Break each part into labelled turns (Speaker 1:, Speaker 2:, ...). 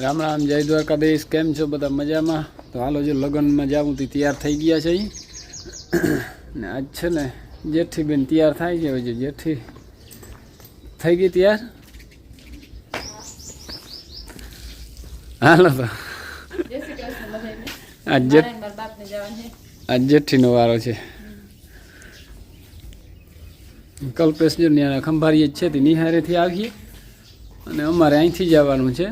Speaker 1: રામ રામ, જય દ્વારકાધીશ. કેમ છો બધા? મજામાં? તો હાલો, જો લગ્નમાં જાઉં તો તૈયાર થઈ ગયા છે ને આજ છે ને જેઠી બેન તૈયાર થાય છે. હવે જેઠી થઈ ગઈ તૈયાર. હાલો તો આજ જેઠીનો વારો છે. કલ્પેશ જો ને ખંભારીએ જ છે તે નિહારેથી આવીએ અને અમારે અહીંથી જવાનું છે.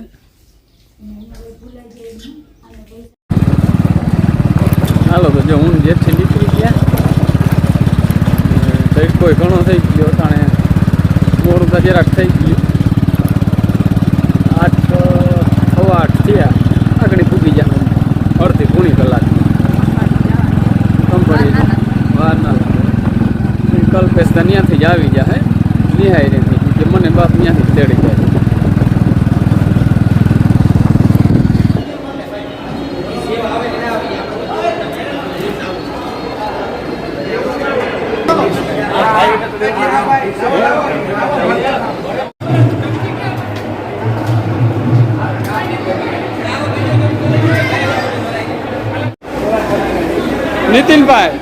Speaker 1: હાલો તો જો હું જેઠી નીકળી ગયા. તડકો ઘણો થઈ ગયો, તાણે મોડું તો જરાક થઈ ગયું. 8:15 થયા, આગળ પૂગી જાય અડધી પૂણી કલાક કંપની વાર ના લાગે. કલ્પેશ તો ત્યાંથી જ આવી જાય નિહાયરેથી, કે મને બાપ ત્યાંથી તેડી જાય. નીતિનભાઈ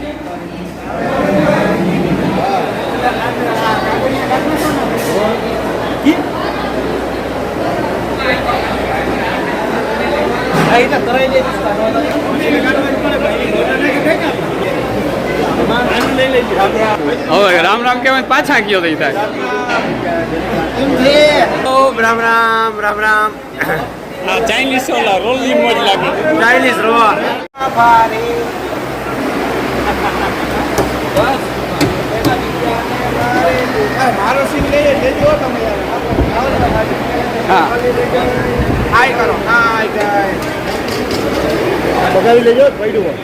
Speaker 1: હવે રામ રામ કેવાય, પાછા ગયો થઈ થાય.
Speaker 2: રામ રામ રામ રામ.
Speaker 1: ચાઇનીઝ ઓલા રોલ ની મોજ લાગે.
Speaker 2: Chinese role. મારો સીન લઈ લેજો તમે યાર.
Speaker 1: હા,
Speaker 2: હાય કરો. હાય ગાય બગાવી લેજો પડ્યું.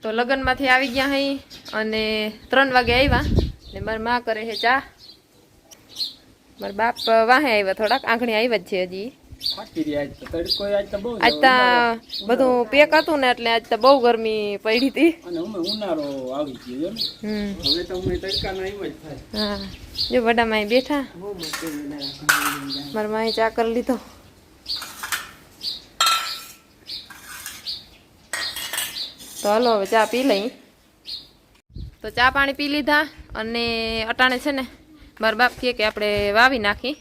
Speaker 3: તો લગ્નમાંથી આવી ગયા અહીં અને 3 વાગે આવ્યા ને મારી માં કરે છે ચા. મારા બાપ વાહે આવ્યા, થોડાક આંગણી આવ્યા જ છે હજી. આજ તો બધું પેક હતું ને એટલે આજ તો બહુ ગરમી પડી હતી. હા, જો વડા માં બેઠા, મારા માં ચા કરી લીધો. તો હાલો હવે ચા પી લઈ. તો ચા પાણી પી લીધા અને અટાણે છે ને મારા બાપ કહે કે આપણે વાવી નાખી,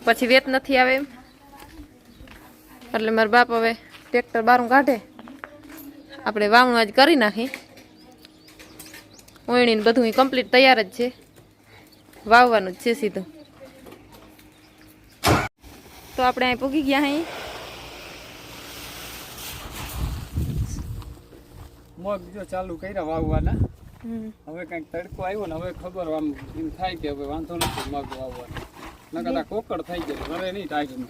Speaker 3: પછી વેત નથી આવે એમ. એટલે મારા બાપ હવે ટ્રેક્ટર બારું કાઢે, આપણે વાવણું આજ કરી નાખી. ઓયણી ને બધું કમ્પ્લીટ તૈયાર જ છે, વાવવાનું જ છે સીધું. તો આપણે અહીં પૂગી ગયા અહીં.
Speaker 1: મગ જો ચાલુ કર્યા વાવવાના. હવે કઈક તડકો આવ્યો ને હવે ખબર આમ એમ થાય કે હવે વાંધો નથી મગ વાવવાનો. નકર આ કોકડ થઈ જાય, ઘરે નહીં ટાઈમ.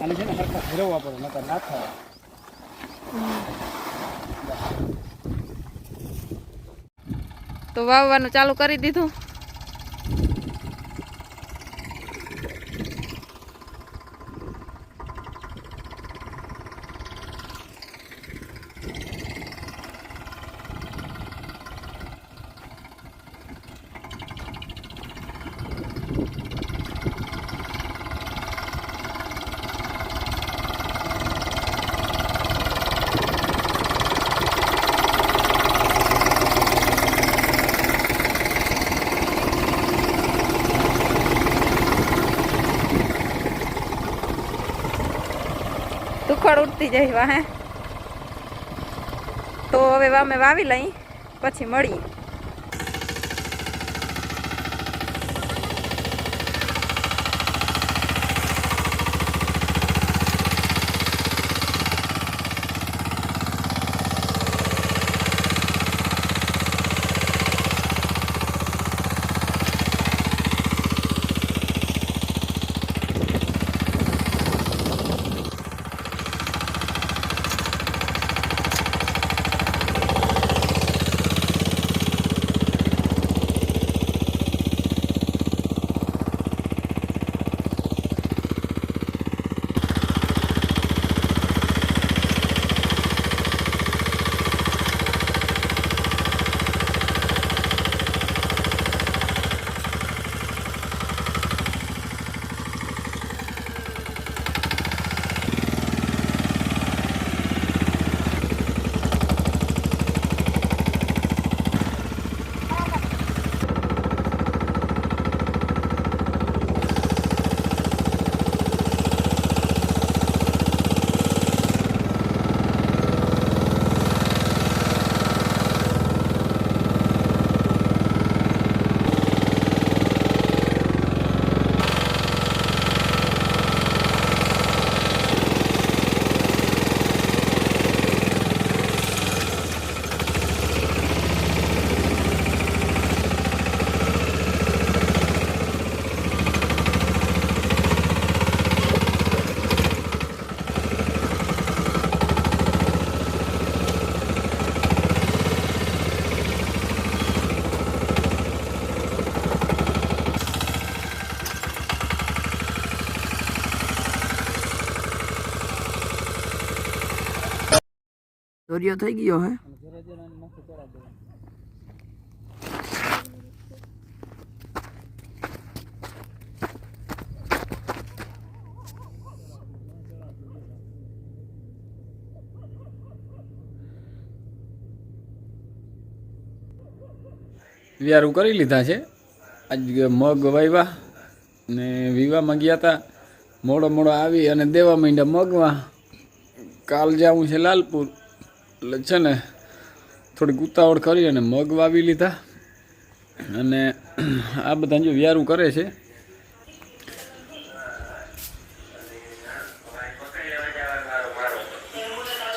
Speaker 1: આને છે ને સરખા ફેરવવા પડે નકર ના થાય.
Speaker 3: તો વાવવાનું ચાલુ કરી દીધું. તુખડ ઉડતી જાય વાહે. તો હવે અમે વાવી લઈ પછી મળીએ.
Speaker 2: દોરિયો થઈ ગયો હે.
Speaker 1: વિયારું કરી લીધા છે. આજ મગ વાવ્યા ને વિવામાં ગયા હતા. મોડો આવી અને દેવા માંડ્યા મગમાં. કાલ જવું છે લાલપુર, એટલે છે ને થોડીક ઉતાવળ કરી અને મગ વાવી લીધા. અને આ બધા જો વિયારું કરે છે.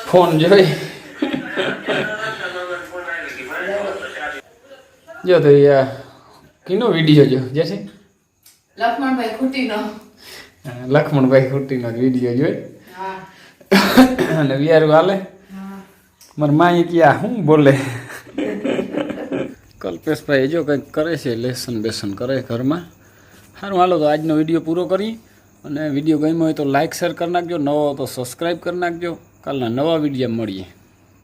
Speaker 1: ફોન જોઈ જો તો કીનો વિડીયો જો જશે લક્ષ્મણભાઈ ખુટીનો વિડીયો જોઈ અને વિયારું હાલે. મારા માએ ક્યાં શું બોલે. કલ્પેશભાઈ જો કંઈક કરે છે, લેસન બેસન કરે ઘરમાં. સારું, હાલો તો આજનો વિડીયો પૂરો કરી. અને વિડીયો ગમ્યો હોય તો લાઇક શેર કરી નાખજો. નવો તો સબસ્ક્રાઈબ કરી નાખજો. કાલના નવા વિડીયો મળીએ.